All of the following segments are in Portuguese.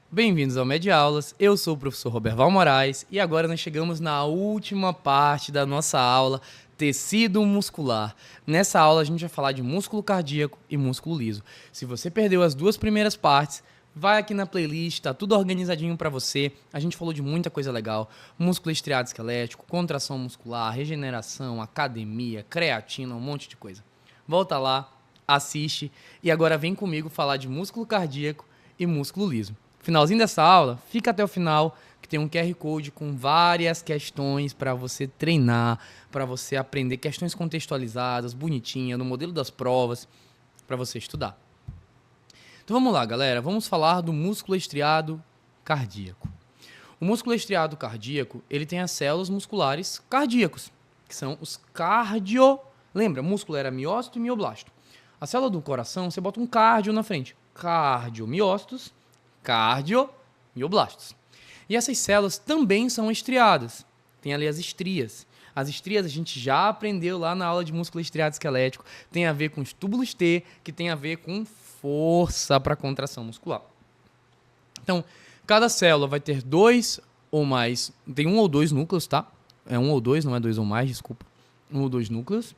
Bem-vindos ao Med Aulas, eu sou o professor Roberval Moraes e agora nós chegamos na última parte da nossa aula, tecido muscular. Nessa aula a gente vai falar de músculo cardíaco e músculo liso. Se você perdeu as duas primeiras partes, vai aqui na playlist, tá tudo organizadinho para você. A gente falou de muita coisa legal, músculo estriado esquelético, contração muscular, regeneração, academia, creatina, um monte de coisa. Volta lá, assiste e agora vem comigo falar de músculo cardíaco e músculo liso. Finalzinho dessa aula, fica até o final, que tem um QR Code com várias questões para você treinar, para você aprender questões contextualizadas, bonitinhas, no modelo das provas, para você estudar. Então vamos lá, galera, vamos falar do músculo estriado cardíaco. O músculo estriado cardíaco, ele tem as células musculares cardíacos, que são os cardio... Lembra, músculo era miócito e mioblasto. A célula do coração, você bota um cardio na frente. Cardiomiócitos, cardiomioblastos. E essas células também são estriadas. Tem ali as estrias. As estrias a gente já aprendeu lá na aula de músculo estriado esquelético. Tem a ver com os túbulos T, que tem a ver com força para contração muscular. Então, cada célula vai ter dois ou mais... Tem um ou dois núcleos, tá? É um ou dois, não é dois ou mais, desculpa. Um ou dois núcleos.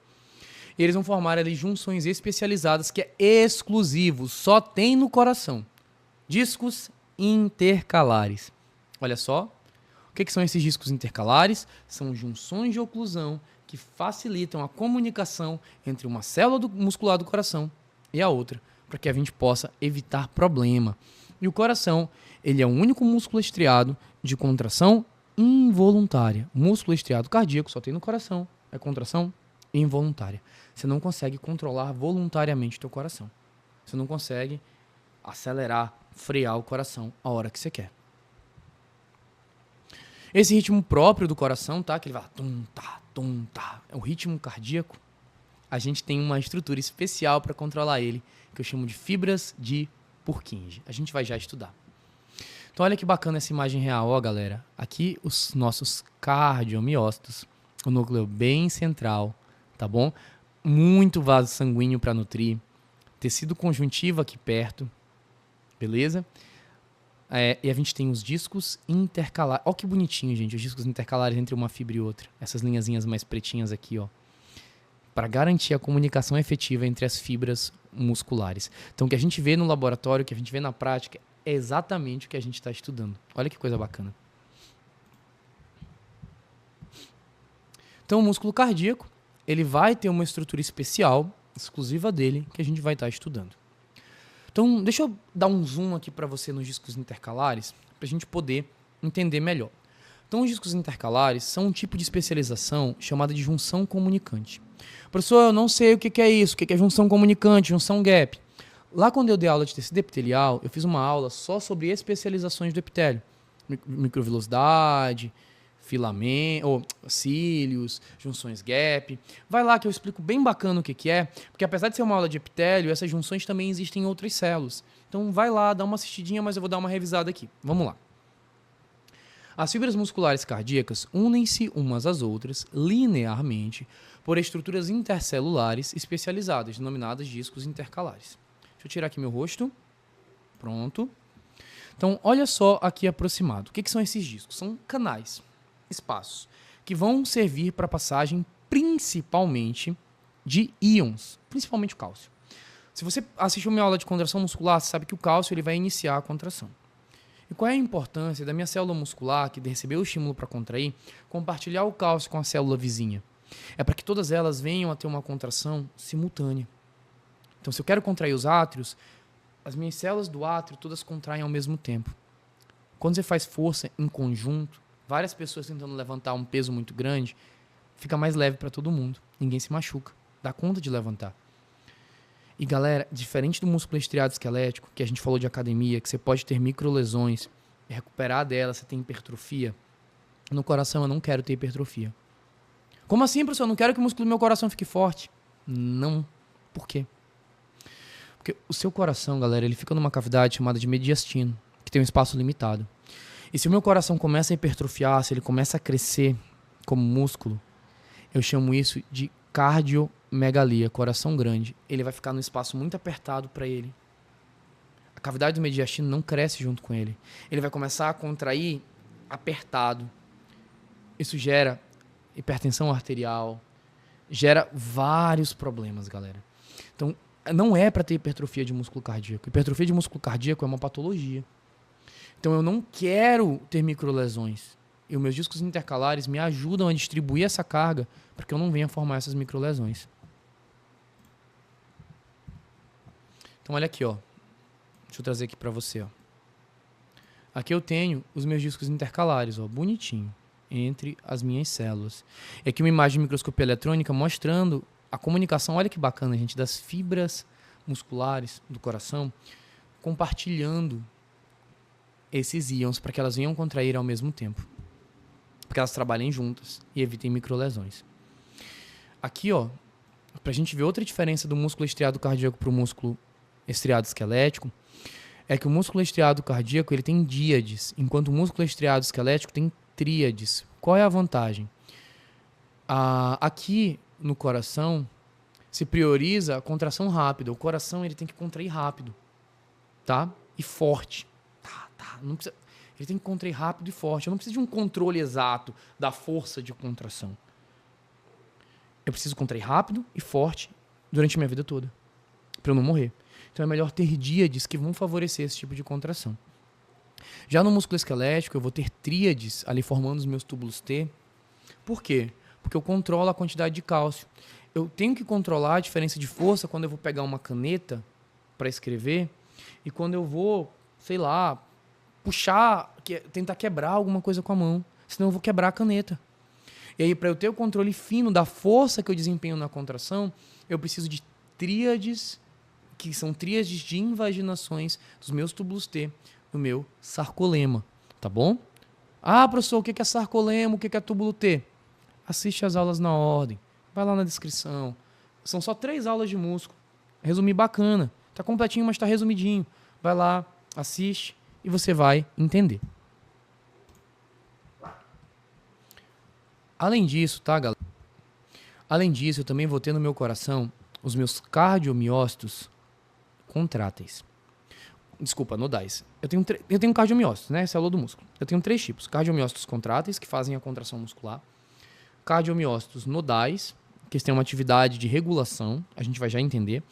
E eles vão formar ali junções especializadas que é exclusivo, só tem no coração. Discos intercalares. Olha só. O que são esses discos intercalares? São junções de oclusão que facilitam a comunicação entre uma célula muscular do coração e a outra, para que a gente possa evitar problema. E o coração, ele é o único músculo estriado de contração involuntária. Músculo estriado cardíaco só tem no coração, é contração involuntária. Você não consegue controlar voluntariamente o teu coração. Você não consegue acelerar, frear o coração a hora que você quer. Esse ritmo próprio do coração, tá? Que ele vai tum, tá. É um ritmo cardíaco. A gente tem uma estrutura especial para controlar ele, que eu chamo de fibras de Purkinje. A gente vai já estudar. Então olha que bacana essa imagem real, ó, galera. Aqui os nossos cardiomiócitos, o núcleo bem central, tá bom? Muito vaso sanguíneo para nutrir, tecido conjuntivo aqui perto, beleza? E a gente tem os discos intercalares. Olha que bonitinho, gente, os discos intercalares entre uma fibra e outra. Essas linhazinhas mais pretinhas aqui, ó. Para garantir a comunicação efetiva entre as fibras musculares. Então, o que a gente vê no laboratório, o que a gente vê na prática, é exatamente o que a gente está estudando. Olha que coisa bacana. Então, o músculo cardíaco, ele vai ter uma estrutura especial, exclusiva dele, que a gente vai estar estudando. Então, deixa eu dar um zoom aqui para você nos discos intercalares, para a gente poder entender melhor. Então, os discos intercalares são um tipo de especialização chamada de junção comunicante. Professor, eu não sei o que é isso, o que é junção comunicante, junção gap. Lá quando eu dei aula de tecido epitelial, eu fiz uma aula só sobre especializações do epitélio. Microvilosidade, filamento, cílios, junções gap. Vai lá que eu explico bem bacana o que é, porque apesar de ser uma aula de epitélio, essas junções também existem em outras células. Então vai lá, dá uma assistidinha, mas eu vou dar uma revisada aqui. Vamos lá. As fibras musculares cardíacas unem-se umas às outras linearmente por estruturas intercelulares especializadas, denominadas discos intercalares. Deixa eu tirar aqui meu rosto. Pronto. Então, olha só aqui aproximado. O que são esses discos? São canais, espaços, que vão servir para a passagem principalmente de íons, principalmente o cálcio. Se você assistiu minha aula de contração muscular, você sabe que o cálcio ele vai iniciar a contração. E qual é a importância da minha célula muscular, que recebeu o estímulo para contrair, compartilhar o cálcio com a célula vizinha? É para que todas elas venham a ter uma contração simultânea. Então, se eu quero contrair os átrios, as minhas células do átrio todas contraem ao mesmo tempo. Quando você faz força em conjunto, várias pessoas tentando levantar um peso muito grande, fica mais leve para todo mundo. Ninguém se machuca. Dá conta de levantar. E galera, diferente do músculo estriado esquelético, que a gente falou de academia, que você pode ter microlesões e recuperar dela, você tem hipertrofia, no coração eu não quero ter hipertrofia. Como assim, professor? Eu não quero que o músculo do meu coração fique forte. Não. Por quê? Porque o seu coração, galera, ele fica numa cavidade chamada de mediastino, que tem um espaço limitado. E se o meu coração começa a hipertrofiar, se ele começa a crescer, como músculo, eu chamo isso de cardiomegalia, coração grande. Ele vai ficar num espaço muito apertado para ele. A cavidade do mediastino não cresce junto com ele. Ele vai começar a contrair apertado. Isso gera hipertensão arterial, gera vários problemas, galera. Então, não é para ter hipertrofia de músculo cardíaco. Hipertrofia de músculo cardíaco é uma patologia. Então, eu não quero ter microlesões. E os meus discos intercalares me ajudam a distribuir essa carga para que eu não venha formar essas microlesões. Então, olha aqui, ó. Deixa eu trazer aqui para você, ó. Aqui eu tenho os meus discos intercalares, ó, bonitinho, entre as minhas células. E aqui uma imagem de microscopia eletrônica mostrando a comunicação, olha que bacana, gente, das fibras musculares do coração compartilhando esses íons para que elas venham contrair ao mesmo tempo. Para que elas trabalhem juntas e evitem microlesões. Aqui, ó, para a gente ver outra diferença do músculo estriado cardíaco para o músculo estriado esquelético, é que o músculo estriado cardíaco ele tem díades, enquanto o músculo estriado esquelético tem tríades. Qual é a vantagem? Aqui no coração se prioriza a contração rápida. O coração ele tem que contrair rápido, tá? E forte. Não precisa, ele tem que contrair rápido e forte. Eu não preciso de um controle exato da força de contração. Eu preciso contrair rápido e forte durante a minha vida toda, para eu não morrer. Então é melhor ter díades que vão favorecer esse tipo de contração. Já no músculo esquelético, eu vou ter tríades ali formando os meus túbulos T. Por quê? Porque eu controlo a quantidade de cálcio. Eu tenho que controlar a diferença de força quando eu vou pegar uma caneta para escrever e quando eu vou, sei lá, puxar, tentar quebrar alguma coisa com a mão. Senão eu vou quebrar a caneta. E aí, para eu ter o controle fino da força que eu desempenho na contração, eu preciso de tríades, que são tríades de invaginações dos meus túbulos T, do meu sarcolema, tá bom? Ah, professor, o que é sarcolema, o que é túbulo T? Assiste as aulas na ordem, vai lá na descrição. São só 3 aulas de músculo. Resumir bacana. Tá completinho, mas tá resumidinho. Vai lá, assiste e você vai entender. Além disso, tá, galera? Além disso, eu também vou ter no meu coração os meus cardiomiócitos contráteis. Desculpa, nodais. Eu tenho cardiomiócitos, né? Célula do músculo. Eu tenho 3 tipos. Cardiomiócitos contráteis, que fazem a contração muscular. Cardiomiócitos nodais, que têm uma atividade de regulação. A gente vai já entender.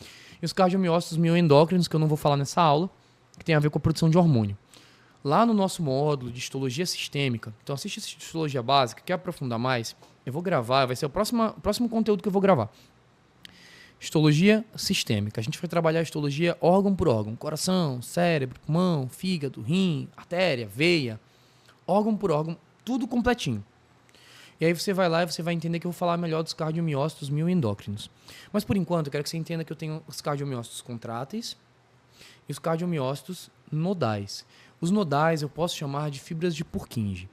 E os cardiomiócitos mioendócrinos, que eu não vou falar nessa aula, que tem a ver com a produção de hormônio. Lá no nosso módulo de histologia sistêmica, então assiste essa histologia básica, quer aprofundar mais, eu vou gravar, vai ser o próximo conteúdo que eu vou gravar. Histologia sistêmica. A gente vai trabalhar a histologia órgão por órgão. Coração, cérebro, pulmão, fígado, rim, artéria, veia. Órgão por órgão, tudo completinho. E aí você vai lá e você vai entender que eu vou falar melhor dos cardiomiócitos mioendócrinos. Mas por enquanto eu quero que você entenda que eu tenho os cardiomiócitos contráteis e os cardiomiócitos nodais. Os nodais eu posso chamar de fibras de Purkinje.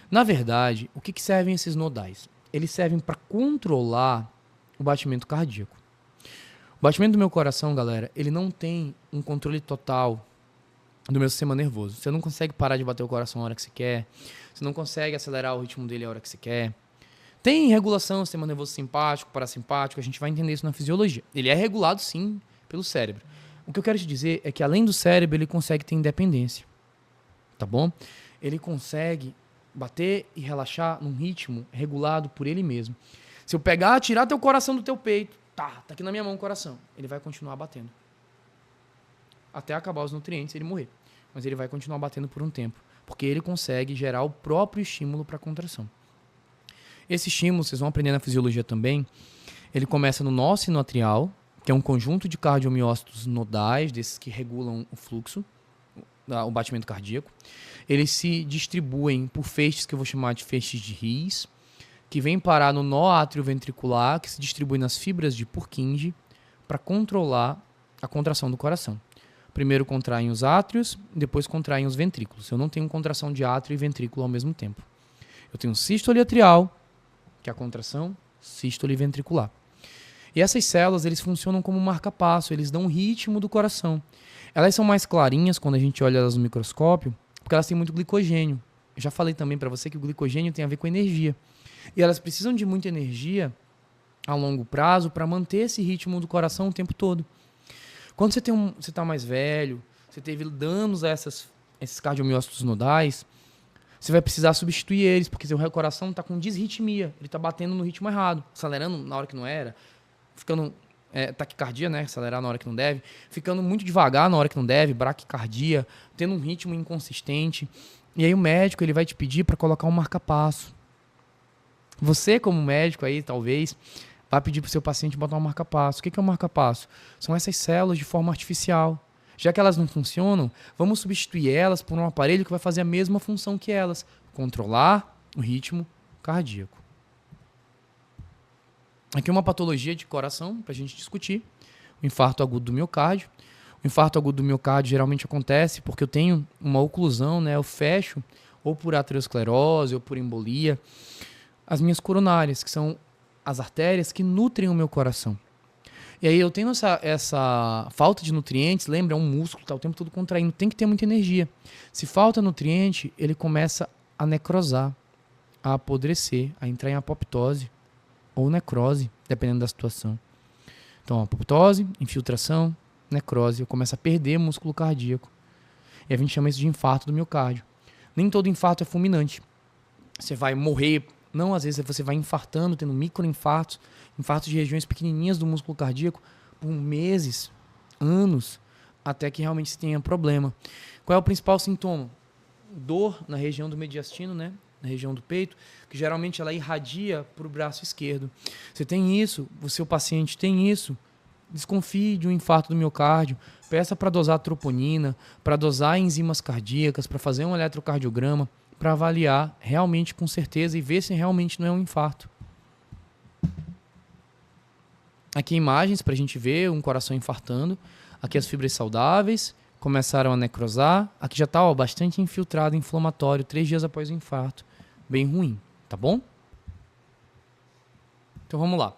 Na verdade, o que servem esses nodais? Eles servem para controlar o batimento cardíaco. O batimento do meu coração, galera, ele não tem um controle total do meu sistema nervoso. Você não consegue parar de bater o coração a hora que você quer. Você não consegue acelerar o ritmo dele a hora que você quer. Tem regulação do sistema nervoso simpático, parasimpático. A gente vai entender isso na fisiologia. Ele é regulado, sim, pelo cérebro. O que eu quero te dizer é que, além do cérebro, ele consegue ter independência. Tá bom? Ele consegue bater e relaxar num ritmo regulado por ele mesmo. Se eu pegar, tirar teu coração do teu peito, tá aqui na minha mão o coração, ele vai continuar batendo. Até acabar os nutrientes e ele morrer. Mas ele vai continuar batendo por um tempo, porque ele consegue gerar o próprio estímulo para a contração. Esse estímulo, vocês vão aprender na fisiologia também, ele começa no nó sinoatrial, que é um conjunto de cardiomiócitos nodais, desses que regulam o fluxo, o batimento cardíaco. Eles se distribuem por feixes que eu vou chamar de feixes de His, que vem parar no nó átrio-ventricular, que se distribui nas fibras de Purkinje, para controlar a contração do coração. Primeiro contraem os átrios, depois contraem os ventrículos. Eu não tenho contração de átrio e ventrículo ao mesmo tempo. Eu tenho sístole atrial, que é a contração, sístole ventricular. E essas células, eles funcionam como marca-passo, eles dão o ritmo do coração. Elas são mais clarinhas quando a gente olha elas no microscópio, porque elas têm muito glicogênio. Eu já falei também para você que o glicogênio tem a ver com energia. E elas precisam de muita energia a longo prazo para manter esse ritmo do coração o tempo todo. Quando você tá mais velho, você teve danos a esses cardiomiócitos nodais, você vai precisar substituir eles, porque seu coração está com disritmia, ele está batendo no ritmo errado, acelerando na hora que não era, ficando taquicardia, né, acelerar na hora que não deve, ficando muito devagar na hora que não deve, braquicardia, tendo um ritmo inconsistente. E aí o médico ele vai te pedir para colocar um marca-passo. Você, como médico aí, talvez, vai pedir para o seu paciente botar um marca-passo. O que é um marca-passo? São essas células de forma artificial. Já que elas não funcionam, vamos substituir elas por um aparelho que vai fazer a mesma função que elas, controlar o ritmo cardíaco. Aqui uma patologia de coração para a gente discutir, o infarto agudo do miocárdio. O infarto agudo do miocárdio geralmente acontece porque eu tenho uma oclusão, né? Eu fecho ou por aterosclerose ou por embolia as minhas coronárias, que são as artérias que nutrem o meu coração. E aí eu tenho essa falta de nutrientes, lembra? É um músculo, tá o tempo todo contraindo, tem que ter muita energia. Se falta nutriente, ele começa a necrosar, a apodrecer, a entrar em apoptose ou necrose, dependendo da situação. Então, apoptose, infiltração, necrose, eu começo a perder músculo cardíaco. E a gente chama isso de infarto do miocárdio. Nem todo infarto é fulminante. Você vai morrer, não, às vezes você vai infartando, tendo microinfartos, infartos de regiões pequenininhas do músculo cardíaco, por meses, anos, até que realmente se tenha problema. Qual é o principal sintoma? Dor na região do mediastino, né? Na região do peito, que geralmente ela irradia para o braço esquerdo. Você tem isso, o seu paciente tem isso, desconfie de um infarto do miocárdio, peça para dosar troponina, para dosar enzimas cardíacas, para fazer um eletrocardiograma, para avaliar realmente com certeza e ver se realmente não é um infarto. Aqui imagens para a gente ver um coração infartando. Aqui as fibras saudáveis começaram a necrosar. Aqui já está bastante infiltrado, inflamatório, 3 dias após o infarto. Bem ruim, tá bom? Então vamos lá.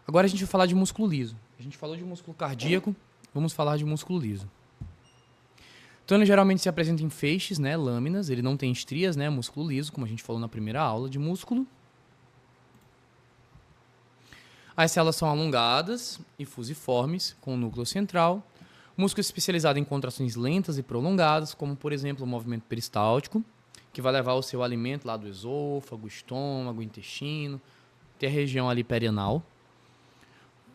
Agora a gente vai falar de músculo liso. A gente falou de músculo cardíaco, vamos falar de músculo liso. Então ele geralmente se apresenta em feixes, né, lâminas, ele não tem estrias, né, músculo liso, como a gente falou na primeira aula de músculo. As células são alongadas e fusiformes, com o núcleo central. Músculo especializado em contrações lentas e prolongadas, como por exemplo o movimento peristáltico, que vai levar o seu alimento lá do esôfago, estômago, intestino, até a região ali perianal.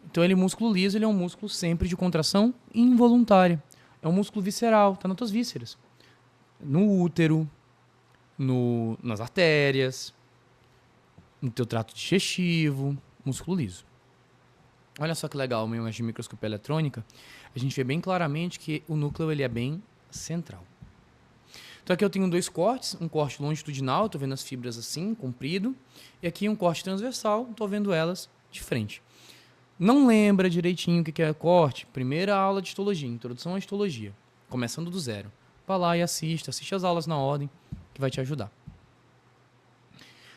Então ele músculo liso, ele é um músculo sempre de contração involuntária. É um músculo visceral, está nas tuas vísceras. No útero, nas artérias, no teu trato digestivo, músculo liso. Olha só que legal, uma imagem de microscopia eletrônica, a gente vê bem claramente que o núcleo ele é bem central. Então aqui eu tenho 2 cortes, um corte longitudinal, estou vendo as fibras assim, comprido, e aqui um corte transversal, estou vendo elas de frente. Não lembra direitinho o que é corte? Primeira aula de histologia, introdução à histologia, começando do zero. Vá lá e assiste as aulas na ordem, que vai te ajudar.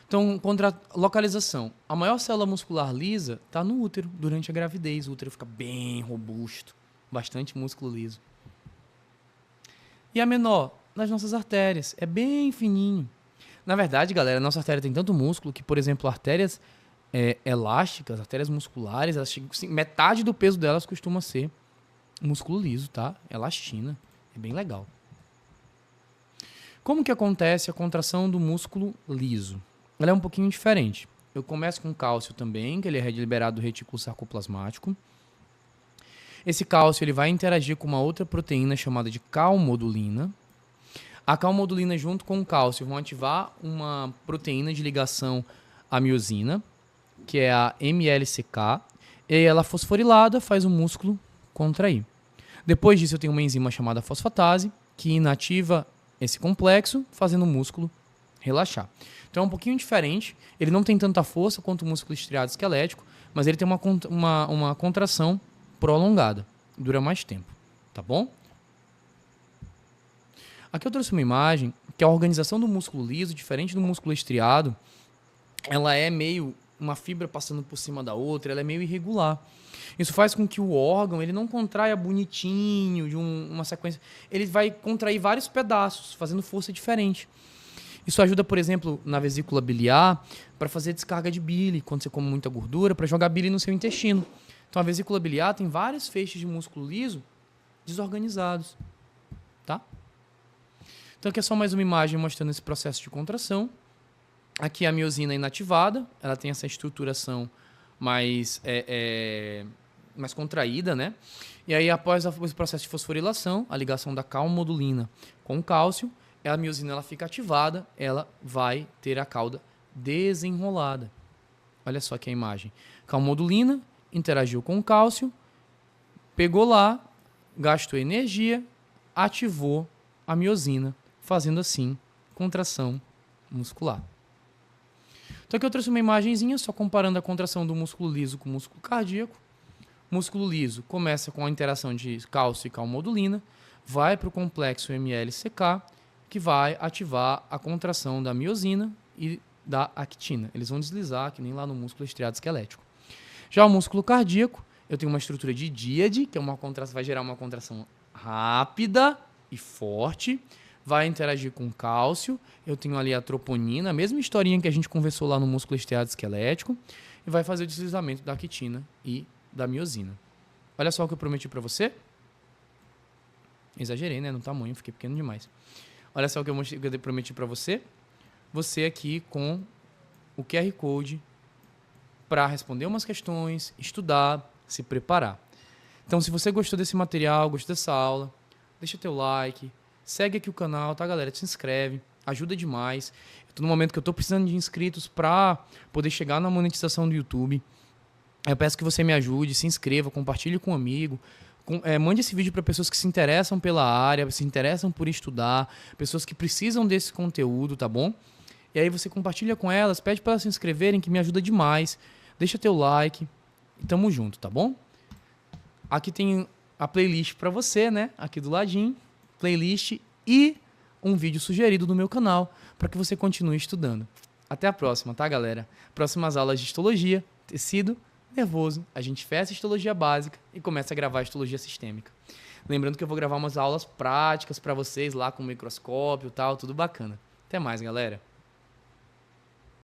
Então, contra localização. A maior célula muscular lisa está no útero, durante a gravidez. O útero fica bem robusto, bastante músculo liso. E a menor? Nas nossas artérias. É bem fininho. Na verdade, galera, a nossa artéria tem tanto músculo que, por exemplo, artérias elásticas, artérias musculares, elas chegam, assim, metade do peso delas costuma ser músculo liso, tá? Elastina. É bem legal. Como que acontece a contração do músculo liso? Ela é um pouquinho diferente. Eu começo com cálcio também, que ele é liberado do retículo sarcoplasmático. Esse cálcio ele vai interagir com uma outra proteína chamada de calmodulina. A calmodulina junto com o cálcio vão ativar uma proteína de ligação à miosina, que é a MLCK, e aí ela fosforilada faz o músculo contrair. Depois disso eu tenho uma enzima chamada fosfatase, que inativa esse complexo, fazendo o músculo relaxar. Então é um pouquinho diferente, ele não tem tanta força quanto o músculo estriado esquelético, mas ele tem uma contração prolongada, dura mais tempo, tá bom? Aqui eu trouxe uma imagem que a organização do músculo liso, diferente do músculo estriado, ela é meio uma fibra passando por cima da outra, ela é meio irregular. Isso faz com que o órgão ele não contraia bonitinho, de uma sequência. Ele vai contrair vários pedaços, fazendo força diferente. Isso ajuda, por exemplo, na vesícula biliar, para fazer descarga de bile, quando você come muita gordura, para jogar bile no seu intestino. Então, a vesícula biliar tem vários feixes de músculo liso desorganizados, tá? Então, aqui é só mais uma imagem mostrando esse processo de contração. Aqui a miosina inativada, ela tem essa estruturação mais contraída, né? E aí, após o processo de fosforilação, a ligação da calmodulina com o cálcio, a miosina ela fica ativada, ela vai ter a cauda desenrolada. Olha só aqui a imagem. Calmodulina interagiu com o cálcio, pegou lá, gastou energia, ativou a miosina, fazendo assim contração muscular. Então aqui eu trouxe uma imagenzinha só comparando a contração do músculo liso com o músculo cardíaco. O músculo liso começa com a interação de cálcio e calmodulina, vai para o complexo MLCK, que vai ativar a contração da miosina e da actina. Eles vão deslizar, que nem lá no músculo estriado esquelético. Já o músculo cardíaco, eu tenho uma estrutura de díade, que é uma contração, vai gerar uma contração rápida e forte, vai interagir com cálcio, eu tenho ali a troponina, a mesma historinha que a gente conversou lá no músculo estriado esquelético, e vai fazer o deslizamento da actina e da miosina. Olha só o que eu prometi para você. Exagerei, né? No tamanho, fiquei pequeno demais. Olha só o que eu prometi para você. Você aqui com o QR Code para responder umas questões, estudar, se preparar. Então, se você gostou desse material, gostou dessa aula, deixa teu like, segue aqui o canal, tá, galera? Se inscreve, ajuda demais. Eu tô no momento que eu tô precisando de inscritos para poder chegar na monetização do YouTube. Eu peço que você me ajude, se inscreva, compartilhe com um amigo. Mande esse vídeo para pessoas que se interessam pela área, se interessam por estudar, pessoas que precisam desse conteúdo, tá bom? E aí você compartilha com elas, pede para elas se inscreverem, que me ajuda demais. Deixa teu like e tamo junto, tá bom? Aqui tem a playlist para você, né? Aqui do ladinho, playlist e um vídeo sugerido do meu canal para que você continue estudando. Até a próxima, tá, galera? Próximas aulas de histologia, tecido nervoso, a gente fecha a histologia básica e começa a gravar a histologia sistêmica. Lembrando que eu vou gravar umas aulas práticas para vocês lá com microscópio e tal, tudo bacana. Até mais, galera.